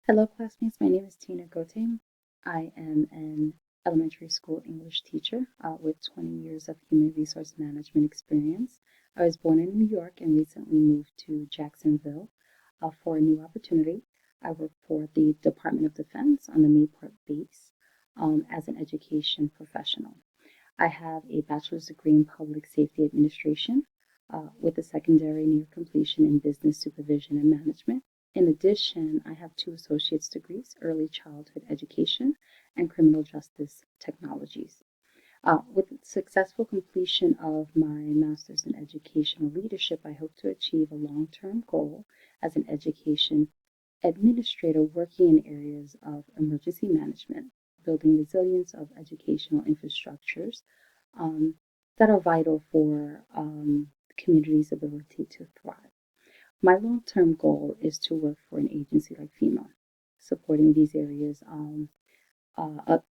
Hello, classmates. My name is Tina Gote. I am an elementary school English teacher with 20 years of human resource management experience. I was born in New York and recently moved to Jacksonville for a new opportunity. I work for the Department of Defense on the Mayport base as an education professional. I have a bachelor's degree in public safety administration with a secondary near completion in business supervision and management. In addition, I have two associate's degrees, early childhood education and criminal justice technologies. With successful completion of my master's in educational leadership, I hope to achieve a long-term goal as an education administrator working in areas of emergency management, building resilience of educational infrastructures um, that are vital for the community's ability to thrive. My long-term goal is to work for an agency like FEMA, supporting these areas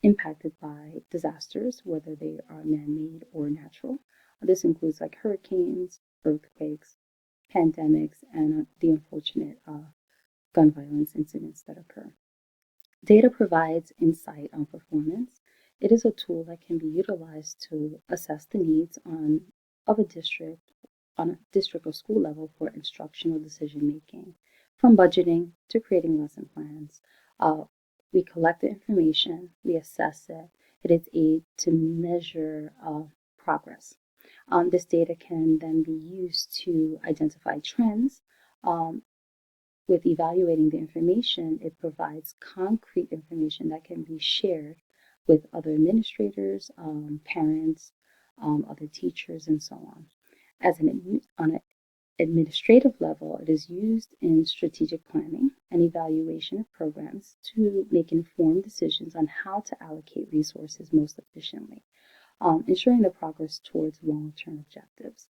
impacted by disasters, whether they are man-made or natural. This includes like hurricanes, earthquakes, pandemics, and the unfortunate gun violence incidents that occur. Data provides insight on performance. It is a tool that can be utilized to assess the needs of a district on a district or school level for instructional decision making, from budgeting to creating lesson plans. Uh, we collect the information, we assess it. It is aid to measure progress. This data can then be used to identify trends. With evaluating the information, it provides concrete information that can be shared with other administrators, parents, other teachers, and so on. On an administrative level, it is used in strategic planning and evaluation of programs to make informed decisions on how to allocate resources most efficiently, ensuring the progress towards long-term objectives.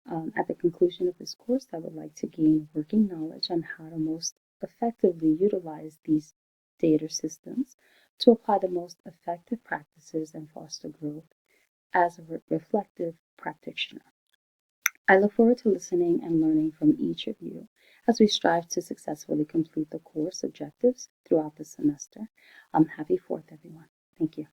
At the conclusion of this course, I would like to gain working knowledge on how to most effectively utilize these data systems to apply the most effective practices and foster growth as a reflective practitioner. I look forward to listening and learning from each of you as we strive to successfully complete the course objectives throughout the semester. Happy 4th, everyone. Thank you.